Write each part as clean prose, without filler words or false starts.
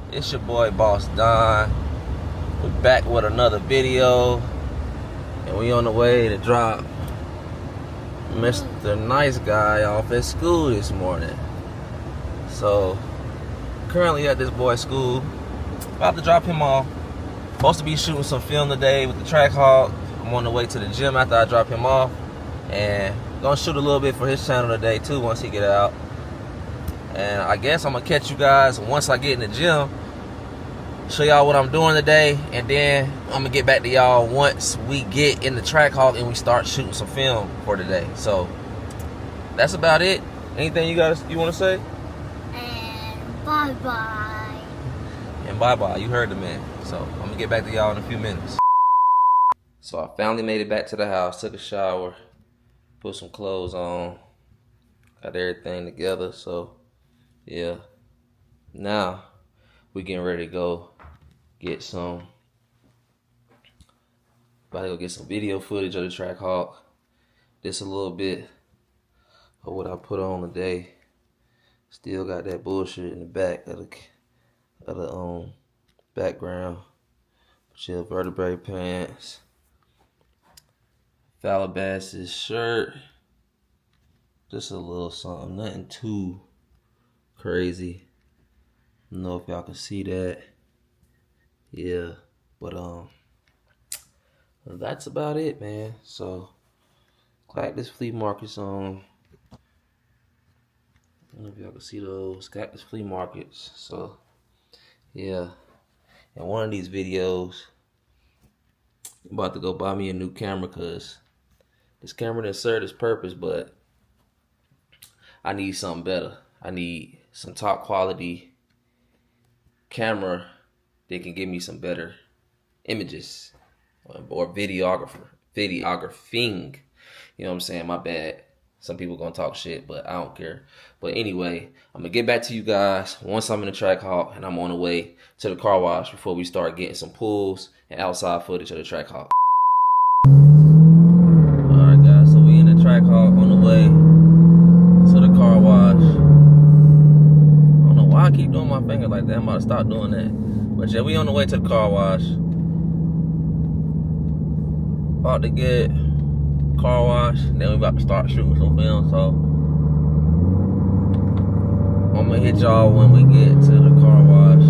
It's your boy Boss Don. We're back with another video, and we on the way to drop Mr. Nice Guy off at school this morning. So currently at this boy's school, about to drop him off. Supposed to be shooting some film today with the Trackhawk. I'm on the way to the gym after I drop him off, and gonna shoot a little bit for his channel today too once he get out. And I guess I'm gonna catch you guys once I get in the gym, show y'all what I'm doing today, and then I'm gonna get back to y'all once we get in the Trackhawk and we start shooting some film for today. So that's about it. Anything you want to say? And bye-bye. And bye-bye. You heard the man. So I'm gonna get back to y'all in a few minutes. So I finally made it back to the house, took a shower, put some clothes on, got everything together. So yeah, now we getting ready to go get some, about to go get some video footage of the Trackhawk. Just a little bit of what I put on today. Still got that bullshit in the back of the background. Chill vertebrae pants, Calabasas shirt, just a little something, nothing too crazy. I don't know if y'all can see that. Yeah, but that's about it, man. So Cactus Flea Markets on. I don't know if y'all can see those Cactus Flea Markets. So yeah, in one of these videos, I'm about to go buy me a new camera because this camera done served its purpose, but I need something better. I need some top quality camera that can give me some better images or videographing. You know what I'm saying? My bad. Some people gonna talk shit, but I don't care. But anyway, I'm gonna get back to you guys once I'm in the Trackhawk and I'm on the way to the car wash before we start getting some pulls and outside footage of the Trackhawk. Alright guys, so we in the Trackhawk on the way to the car wash. I don't know why I keep doing my finger like that. I'm about to stop doing that. But yeah, we on the way to the car wash. About to get car wash, then we about to start shooting some film. So I'm gonna hit y'all when we get to the car wash,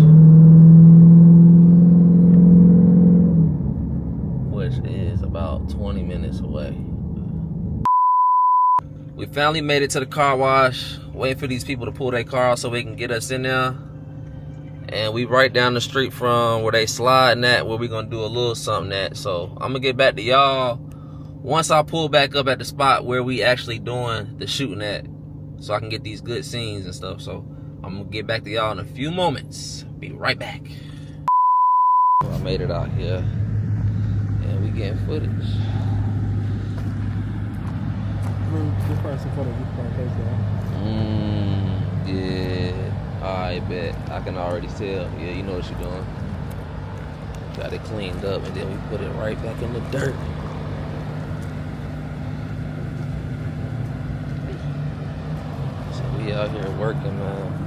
which is about 20 minutes away. We finally made it to the car wash, waiting for these people to pull their car out so we can get us in there. And we right down the street from where they sliding at, where we gonna do a little something at. So I'm gonna get back to y'all once I pull back up at the spot where we actually doing the shooting at, so I can get these good scenes and stuff. So I'm gonna get back to y'all in a few moments. Be right back. I made it out here and we getting footage. Yeah, I bet. I can already tell. Yeah, you know what you're doing. Got it cleaned up and then we put it right back in the dirt. So we out here working, man.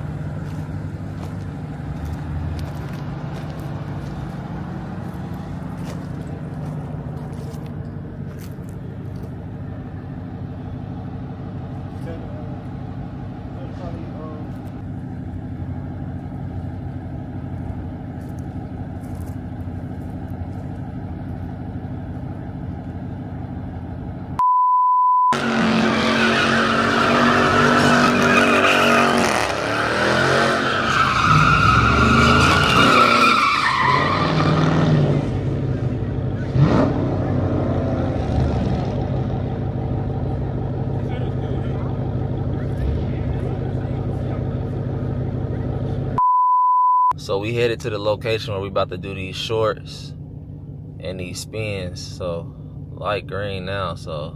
So we headed to the location where we about to do these shorts and these spins. So light green now, so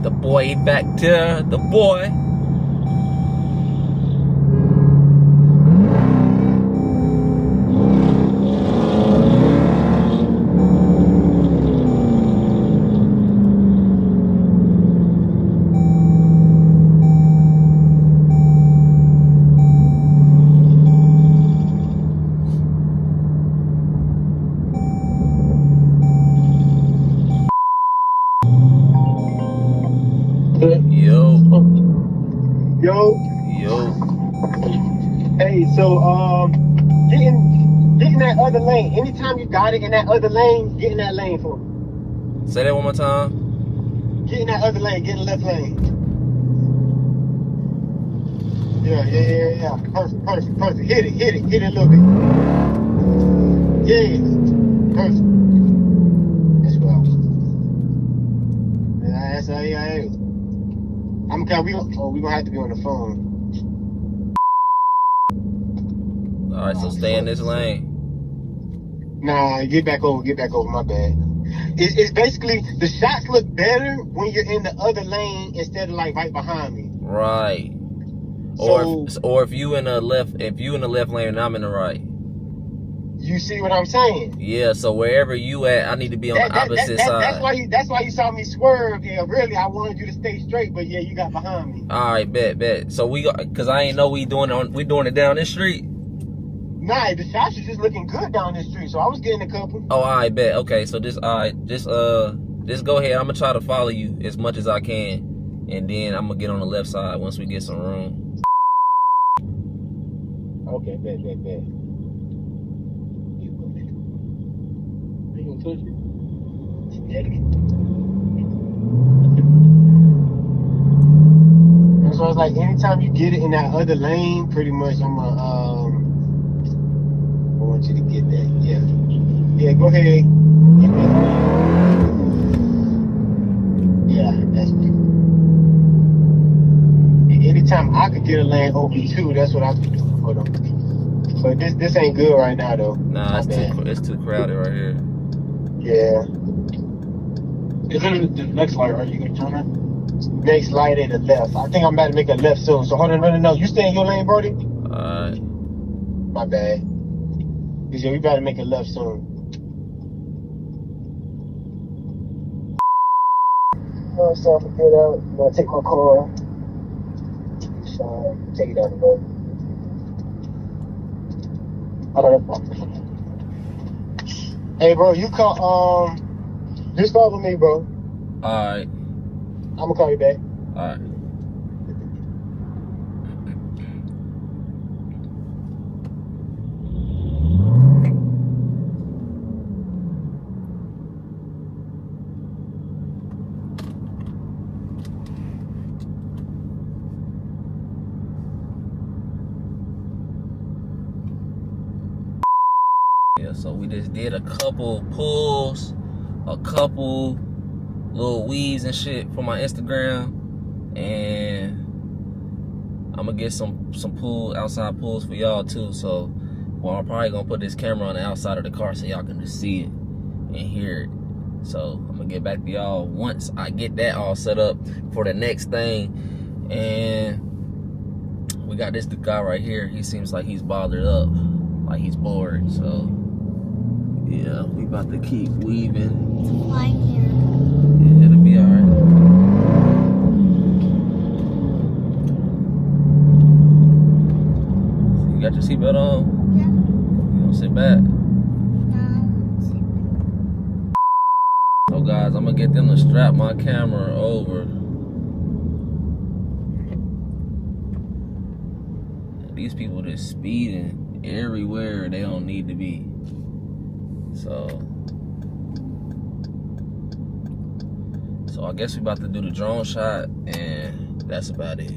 got the boy back there, the boy. Yo. Yo. Hey, so getting that other lane. Anytime you got it in that other lane, get in that lane for me. Say that one more time. Get in that other lane, get in the left lane. Yeah. Perfect. Hit it a little bit. Yeah. Perfect. That's well. That's how I am. We gonna have to be on the phone. All right, so stay in this lane. Nah, get back over. My bad. It's basically the shots look better when you're in the other lane instead of like right behind me. Right. So, or if you in the left lane and I'm in the right. You see what I'm saying? Yeah. So wherever you at, I need to be on the opposite side. That's why you saw me swerve. Yeah, really, I wanted you to stay straight, but yeah, you got behind me. All right, bet. So cause I ain't know we doing it down this street. Nah, the shots is just looking good down this street, so I was getting a couple. Oh, I bet. Okay, so just go ahead. I'm gonna try to follow you as much as I can, and then I'm gonna get on the left side once we get some room. Okay, bet. You gonna touch it? And so it's like anytime you get it in that other lane, pretty much I want you to get that. Yeah, go ahead. Yeah, that's good. Anytime I could get a lane open too, that's what I could do for them. But this ain't good right now though. Nah, it's too crowded right here. Yeah. Is it the next light? Are you gonna turn it? Next light in the left. I think I'm about to make a left soon. So hold on, no. You stay in your lane, Brody? Alright. My bad. Yeah, we about to make a left soon. So I'm gonna get out. I'm gonna take my car. So take it down the road. Hey, bro, you call. Just follow me, bro. Alright. I'm gonna call you back. Alright. Yeah, so we just did a couple pulls, a couple little weaves and shit for my Instagram, and I'm gonna get some outside pulls for y'all too. So, well, I'm probably gonna put this camera on the outside of the car so y'all can just see it and hear it. So I'm gonna get back to y'all once I get that all set up for the next thing. And we got this guy right here. He seems like he's bothered up, like he's bored. So yeah, we about to keep weaving. Right here. Yeah, it'll be alright. You got your seatbelt on? Yeah. You gonna sit back? No. So guys, I'm gonna get them to strap my camera over. These people just speeding everywhere they don't need to be. So I guess we about to do the drone shot, and that's about it.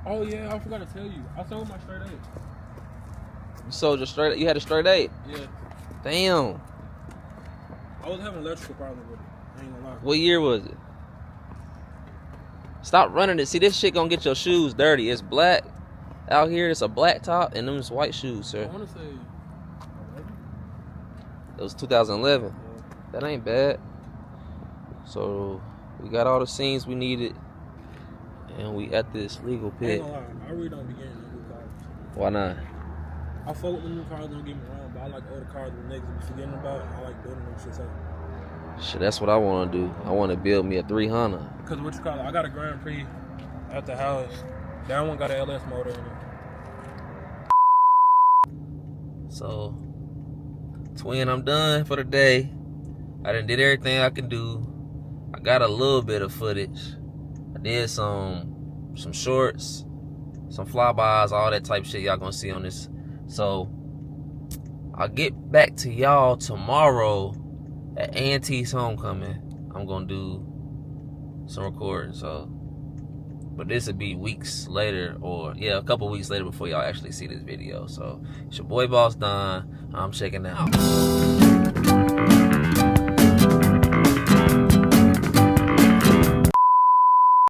Oh yeah, I forgot to tell you. I sold my straight 8. You sold your straight. You had a straight 8. Yeah. Damn. I was having electrical problems with it. I ain't gonna lie. What year was it? Stop running it. See, this shit gonna get your shoes dirty. It's black. Out here, it's a black top and them is white shoes, sir. I wanna say 11? It was 2011. Yeah. That ain't bad. So we got all the scenes we needed, and we at this legal I ain't pit. gonna lie, I really don't be getting no new cars. Why not? I fuck with the new cars, don't get me wrong, but I like older cars with niggas be forgetting about. I like building them shit up. Shit, that's what I want to do. I want to build me a 300. Cause what you call it, I got a Grand Prix at the house. That one got an LS motor in it. So, twin, I'm done for the day. I done did everything I can do. I got a little bit of footage. I did some shorts, some flybys, all that type shit y'all gonna see on this. So, I'll get back to y'all tomorrow at A&T's homecoming. I'm gonna do some recording, so. But this would be weeks later, or yeah, a couple weeks later before y'all actually see this video. So, it's your boy Boss Don. I'm checking out.